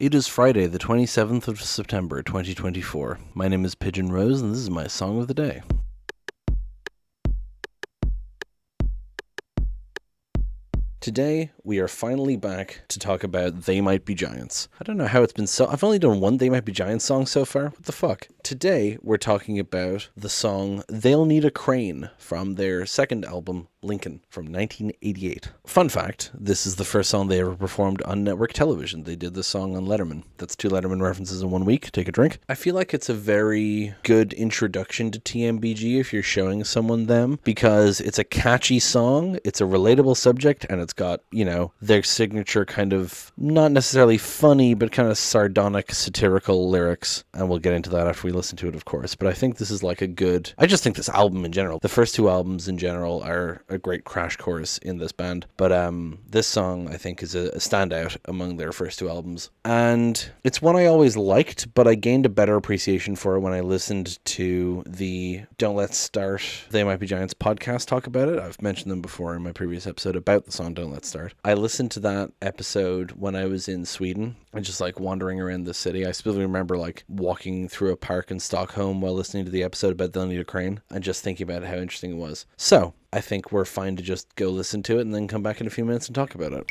It is Friday, the 27th of September, 2024. My name is Pigeon Rose, and this is my song of the day. Today, we are finally back to talk about They Might Be Giants. I don't know how it's been I've only done one They Might Be Giants song so far. What the fuck? Today, we're talking about the song They'll Need a Crane from their second album, Lincoln, from 1988. Fun fact, this is the first song they ever performed on network television. They did this song on Letterman. That's 2 Letterman references in 1 week. Take a drink. I feel like it's a very good introduction to TMBG if you're showing someone them, because it's a catchy song, it's a relatable subject, and it's got, their signature kind of, not necessarily funny, but kind of sardonic, satirical lyrics. And we'll get into that after we listen to it, of course. But I think this is like I just think this album in general, the first 2 albums in general are a great crash course in this band. But this song, I think, is a standout among their first 2 albums. And it's one I always liked, but I gained a better appreciation for it when I listened to the Don't Let's Start They Might Be Giants podcast talk about it. I've mentioned them before in my previous episode about the song Don't Let's Start. I listened to that episode when I was in Sweden and just wandering around the city. I still remember walking through a park in Stockholm while listening to the episode about They'll Need a Crane and just thinking about how interesting it was. So I think we're fine to just go listen to it and then come back in a few minutes and talk about it.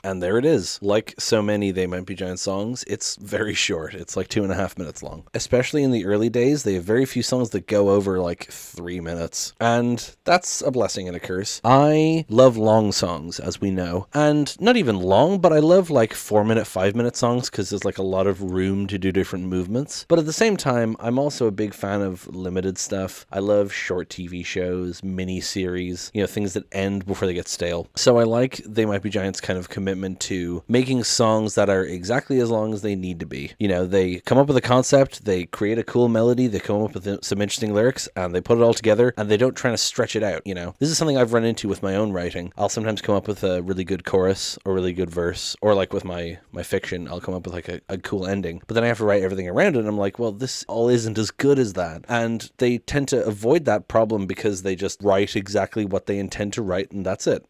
And there it is. Like so many They Might Be Giant songs, it's very short. It's 2.5 minutes long. Especially in the early days, they have very few songs that go over 3 minutes. And that's a blessing and a curse. I love long songs, as we know. And not even long, but I love 4-minute, 5-minute songs because there's a lot of room to do different movements. But at the same time, I'm also a big fan of limited stuff. I love short TV shows, mini-series, things that end before they get stale. So I like They Might Be Giants' kind of commitment to making songs that are exactly as long as they need to be. They come up with a concept, they create a cool melody, they come up with some interesting lyrics, and they put it all together, and they don't try to stretch it out, This is something I've run into with my own writing. I'll sometimes come up with a really good chorus, or really good verse, or with my fiction, I'll come up with a cool ending, but then I have to write everything around it, and I'm like, well, this all isn't as good as that. And they tend to avoid that problem because they just write exactly what they intend to write, and that's it.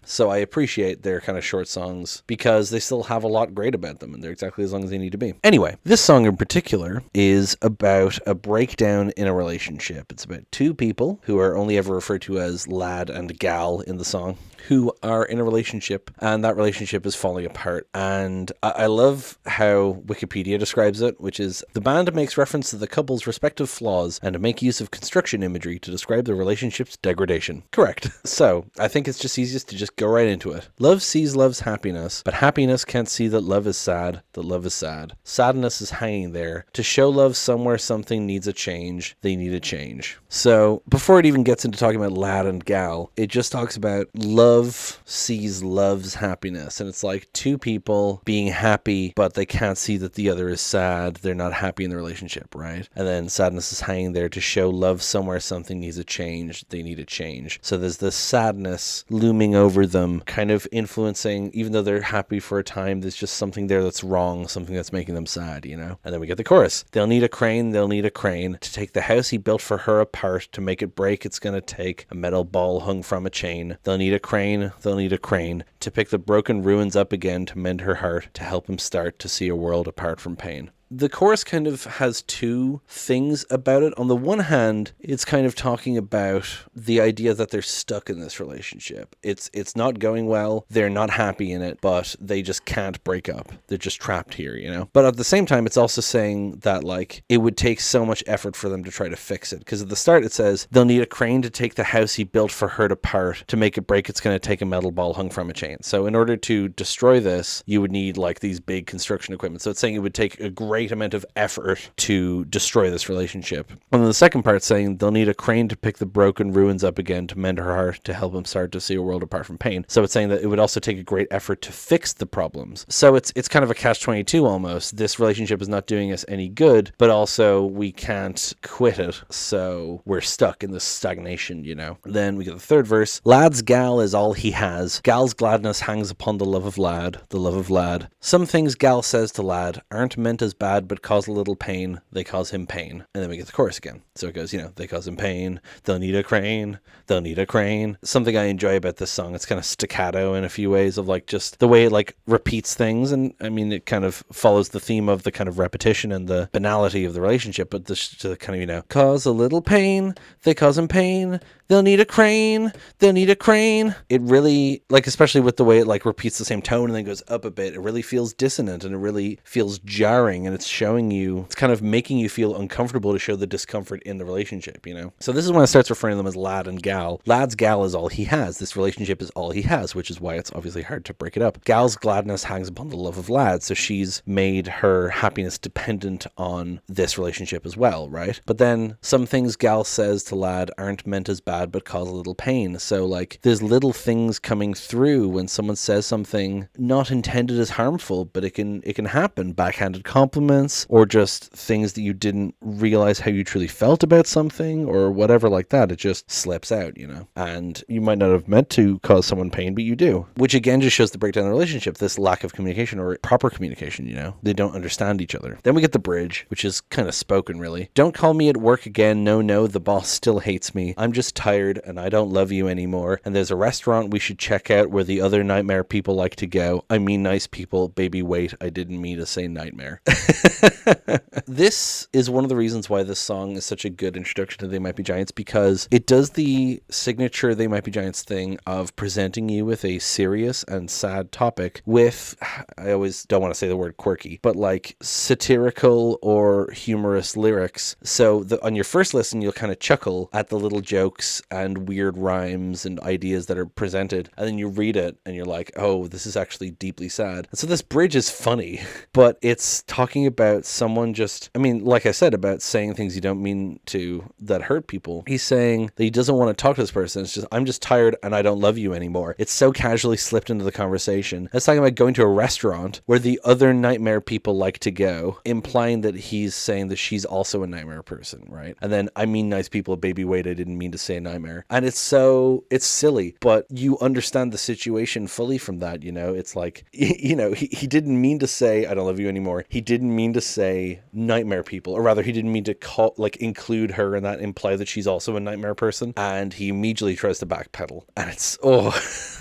So I appreciate their kind of short songs because they still have a lot great about them and they're exactly as long as they need to be. Anyway, this song in particular is about a breakdown in a relationship. It's about 2 people who are only ever referred to as lad and gal in the song, who are in a relationship, and that relationship is falling apart. And I love how Wikipedia describes it, which is, the band makes reference to the couple's respective flaws and to make use of construction imagery to describe the relationship's degradation. Correct. So I think it's just easiest to just go right into it. Love sees love's happiness, but happiness can't see that love is sad, that love is sad. Sadness is hanging there. To show love somewhere something needs a change, they need a change. So before it even gets into talking about lad and gal, it just talks about love sees love's happiness, and it's 2 people being happy, but they can't see that the other is sad. They're not happy in the relationship, right? And then sadness is hanging there. To show love somewhere something needs a change, they need a change. So there's this sadness looming over them, kind of influencing, even though they're happy for a time, there's just something there that's wrong, something that's making them sad, And then we get the chorus. They'll need a crane to take the house he built for her apart. To make it break, it's gonna take a metal ball hung from a chain. They'll need a crane to pick the broken ruins up again, to mend her heart, to help him start to see a world apart from pain. The chorus kind of has 2 things about it. On the one hand, it's kind of talking about the idea that they're stuck in this relationship. It's not going well. They're not happy in it, but they just can't break up. They're just trapped here, But at the same time, it's also saying that it would take so much effort for them to try to fix it. Because at the start it says, they'll need a crane to take the house he built for her apart. To make it break, it's going to take a metal ball hung from a chain. So in order to destroy this, you would need these big construction equipment. So it's saying it would take a great amount of effort to destroy this relationship. And then the second part saying they'll need a crane to pick the broken ruins up again, to mend her heart, to help him start to see a world apart from pain. So it's saying that it would also take a great effort to fix the problems. So it's kind of a catch-22 almost. This relationship is not doing us any good, but also we can't quit it. So we're stuck in this stagnation, Then we get the third verse. Lad's gal is all he has. Gal's gladness gladness hangs upon the love of lad, the love of lad. Some things gal says to lad aren't meant as bad but cause a little pain, they cause him pain. And then we get the chorus again. So it goes, they cause him pain, they'll need a crane, they'll need a crane. Something I enjoy about this song, it's kind of staccato in a few ways of like just the way it like repeats things. And I mean, it kind of follows the theme of the kind of repetition and the banality of the relationship, but this kind of, cause a little pain, they cause him pain, they'll need a crane, they'll need a crane. It really, like, especially with the way it like repeats the same tone and then goes up a bit, it really feels dissonant and it really feels jarring, and it's showing you, it's kind of making you feel uncomfortable to show the discomfort in the relationship, So this is when it starts referring to them as lad and gal. Lad's gal is all he has. This relationship is all he has, which is why it's obviously hard to break it up. Gal's gladness hangs upon the love of lad, so she's made her happiness dependent on this relationship as well, right? But then some things gal says to lad aren't meant as bad but cause a little pain. So like there's little things coming through when someone says something not intended as harmful, but it can happen. Backhanded compliments, or just things that you didn't realize how you truly felt about something, or whatever like that. It just slips out, and you might not have meant to cause someone pain, but you do, which again just shows the breakdown of the relationship, this lack of communication or proper communication. They don't understand each other. Then we get the bridge, which is kind of spoken really. Don't call me at work again, no, the boss still hates me. I'm just tired and I don't love you anymore, and there's a restaurant we should check out where the other nightmare people like to go. I mean nice people, baby wait, I didn't mean to say nightmare. This is one of the reasons why this song is such a good introduction to They Might Be Giants, because it does the signature They Might Be Giants thing of presenting you with a serious and sad topic with, I always don't want to say the word quirky, but like satirical or humorous lyrics. So on your first listen, you'll kind of chuckle at the little jokes and weird rhymes and ideas that are presented, and then you read it and you're like, oh, this is actually deeply sad. And so this bridge is funny, but it's talking about someone just, I mean, like I said, about saying things you don't mean to that hurt people. He's saying that he doesn't want to talk to this person. It's just, I'm just tired and I don't love you anymore. It's so casually slipped into the conversation. It's talking about going to a restaurant where the other nightmare people like to go, implying that he's saying that she's also a nightmare person, right? And then, I mean nice people, baby wait, I didn't mean to say nightmare. And it's silly, but you understand the situation fully from that, It's like, he didn't mean to say I don't love you anymore. He didn't mean to say nightmare people, or rather he didn't mean to include her and that imply that she's also a nightmare person, and he immediately tries to backpedal, and it's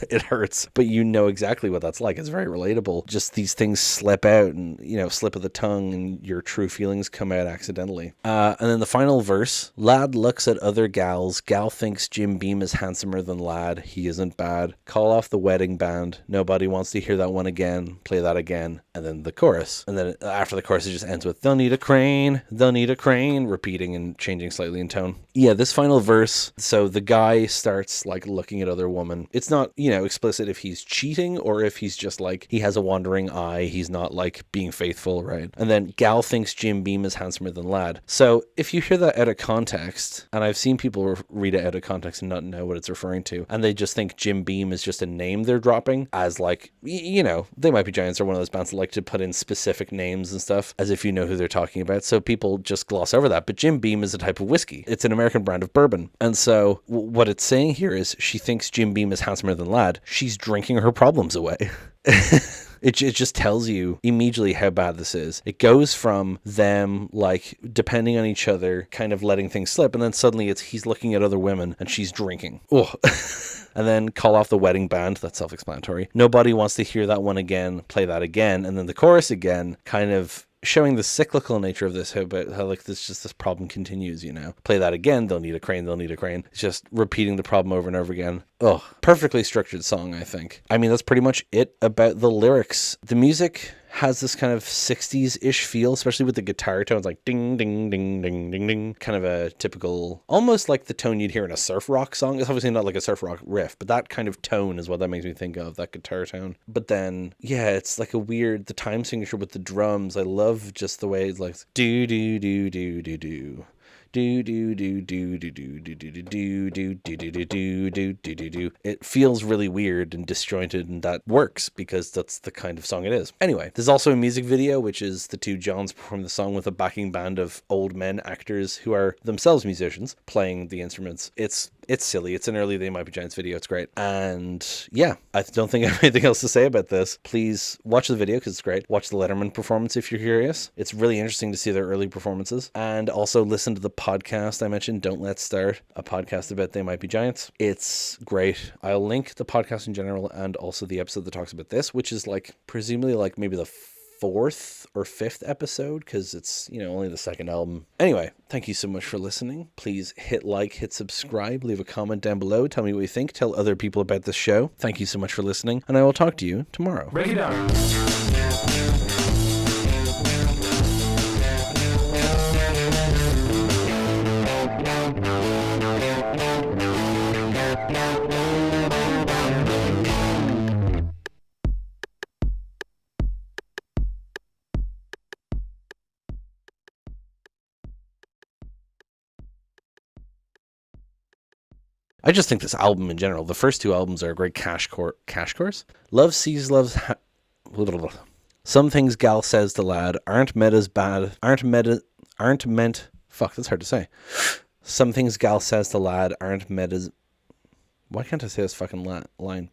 it hurts, but you know exactly what that's like. It's very relatable. Just these things slip out, and slip of the tongue, and your true feelings come out accidentally. And then the final verse, lad looks at other gals, gal thinks Jim Beam is handsomer than lad, he isn't bad, call off the wedding band, nobody wants to hear that one again, play that again. And then the chorus, and then after the chorus it just ends with they'll need a crane, repeating and changing slightly in tone. Yeah, this final verse, so the guy starts like looking at other women. It's not explicit if he's cheating or if he's just like he has a wandering eye, he's not like being faithful, right? And then gal thinks Jim Beam is handsomer than lad. So if you hear that out of context, and I've seen people read it out of context and not know what it's referring to, and they just think Jim Beam is just a name they're dropping, as like, They Might Be Giants are one of those bands that like to put in specific names and stuff as if you know who they're talking about, so people just gloss over that. But Jim Beam is a type of whiskey. It's an American brand of bourbon. And so what it's saying here is she thinks Jim Beam is handsomer than lad. She's drinking her problems away. It just tells you immediately how bad this is. It goes from them like depending on each other, kind of letting things slip, and then suddenly he's looking at other women and she's drinking. Oh. And then call off the wedding band, that's self-explanatory. Nobody wants to hear that one again, play that again. And then the chorus again, kind of showing the cyclical nature of this, how like this problem continues, Play that again, they'll need a crane. It's just repeating the problem over and over again. Oh, perfectly structured song, I think. I mean, that's pretty much it about the lyrics. The music has this kind of 60s-ish feel, especially with the guitar tones, like ding, ding, ding, ding, ding, ding. Kind of a typical, almost like the tone you'd hear in a surf rock song. It's obviously not like a surf rock riff, but that kind of tone is what that makes me think of, that guitar tone. But then, yeah, it's like a weird, the time signature with the drums. I love just the way it's like, do, do, do, do, do, do. Do do do do do do do do do do do do do do do do do. It feels really weird and disjointed, and that works because that's the kind of song it is. Anyway, there's also a music video, which is the two Johns perform the song with a backing band of old men actors who are themselves musicians playing the instruments. It's It's silly. It's an early They Might Be Giants video. It's great. And yeah, I don't think I have anything else to say about this. Please watch the video because it's great. Watch the Letterman performance if you're curious. It's really interesting to see their early performances. And also listen to the podcast I mentioned, Don't Let's Start, a podcast about They Might Be Giants. It's great. I'll link the podcast in general and also the episode that talks about this, which is like presumably like maybe the fourth or fifth episode because it's, you know, only the second album. Anyway, thank you so much for listening. Please hit like, hit subscribe, leave a comment down below. Tell me what you think. Tell other people about this show. Thank you so much for listening, and I will talk to you tomorrow. Break it down. I just think this album in general, the first two albums are a great cash course. Love sees love's some things gal says the lad aren't met as bad, aren't meant, fuck, that's hard to say. Some things gal says the lad aren't met as, why can't I say this fucking line?